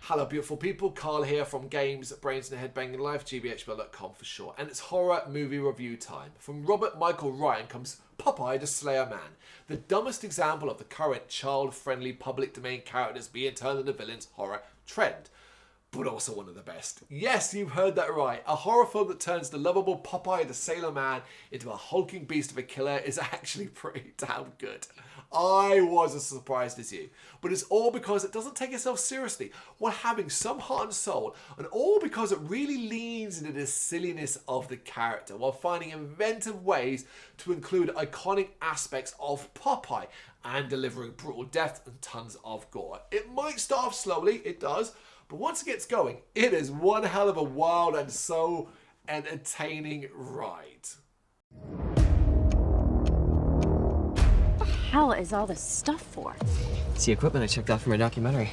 Hello beautiful people, Carl here from Brrraaains Head-Banging Life, gbhblofficial for short, and it's horror movie review time. From Robert Michael Ryan comes Popeye the Slayer Man, the dumbest example of the current child-friendly public domain characters being turned into villains horror trend. But also one of the best. Yes, you've heard that right. A horror film that turns the lovable Popeye the Sailor Man into a hulking beast of a killer is actually pretty damn good. I was as surprised as you. But it's all because it doesn't take itself seriously while having some heart and soul, and all because it really leans into the silliness of the character while finding inventive ways to include iconic aspects of Popeye and delivering brutal death and tons of gore. It might start off slowly, it does, but once it gets going, it is one hell of a wild and so entertaining ride. What the hell is all this stuff for? It's the equipment I checked out for my documentary.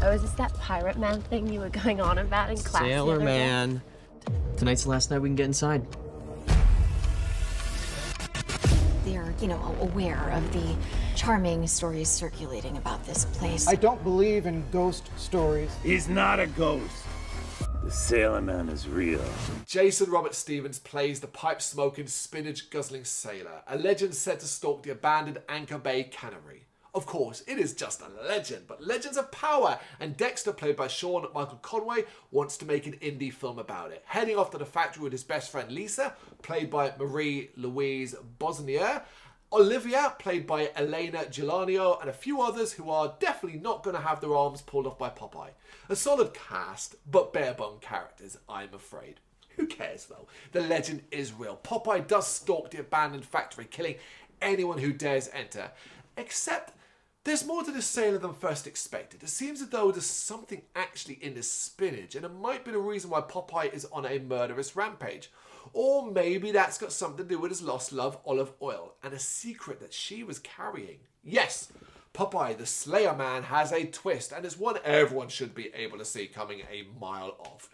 Oh, is this that pirate man thing you were going on about in class? Sailor Man. Tonight's the last night we can get inside. They're, aware of the charming stories circulating about this place. I don't believe in ghost stories. He's not a ghost. The Sailor Man is real. Jason Robert Stevens plays the pipe-smoking, spinach-guzzling sailor, a legend said to stalk the abandoned Anchor Bay cannery. Of course, it is just a legend, but legends have power, and Dexter, played by Sean Michael Conway, wants to make an indie film about it. Heading off to the factory with his best friend Lisa, played by Marie-Louise Bosnier, Olivia, played by Elena Giuliano, and a few others who are definitely not going to have their arms pulled off by Popeye. A solid cast, but bare-bone characters, I'm afraid. Who cares though? The legend is real. Popeye does stalk the abandoned factory, killing anyone who dares enter. Except, there's more to this sailor than first expected. It seems as though there's something actually in this spinach, and it might be the reason why Popeye is on a murderous rampage. Or maybe that's got something to do with his lost love, olive oil, and a secret that she was carrying. Yes, Popeye the Slayer Man has a twist, and it's one everyone should be able to see coming a mile off.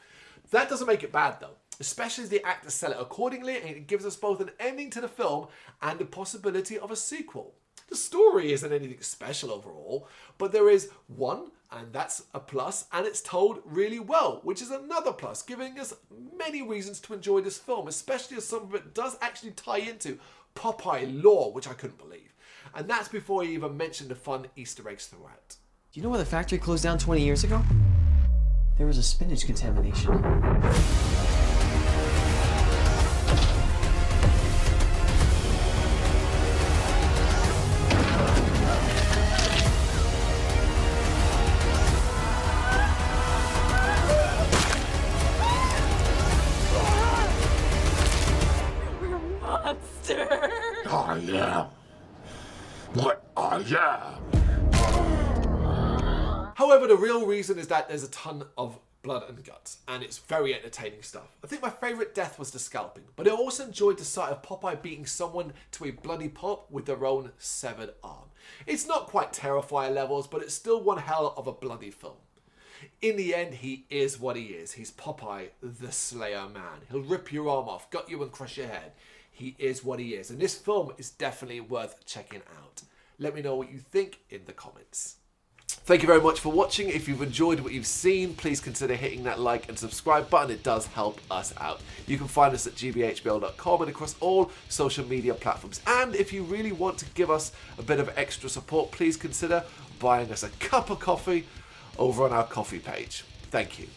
That doesn't make it bad though, especially as the actors sell it accordingly, and it gives us both an ending to the film and the possibility of a sequel. The story isn't anything special overall, but there is one, and that's a plus, and it's told really well, which is another plus, giving us many reasons to enjoy this film, especially as some of it does actually tie into Popeye lore, which I couldn't believe. And that's before I even mentioned the fun Easter eggs throughout. Do you know why the factory closed down 20 years ago? There was a spinach contamination. I am what I am. However, the real reason is that there's a ton of blood and guts, and it's very entertaining stuff. I think my favourite death was the scalping, but I also enjoyed the sight of Popeye beating someone to a bloody pulp with their own severed arm. It's not quite Terrifier levels, but it's still one hell of a bloody film. In the end, he is what he is. He's Popeye the Slayer Man. He'll rip your arm off, gut you and crush your head. He is what he is, and this film is definitely worth checking out. Let me know what you think in the comments. Thank you very much for watching. If you've enjoyed what you've seen, please consider hitting that like and subscribe button. It does help us out. You can find us at gbhbl.com and across all social media platforms. And if you really want to give us a bit of extra support, please consider buying us a cup of coffee over on our coffee page. Thank you.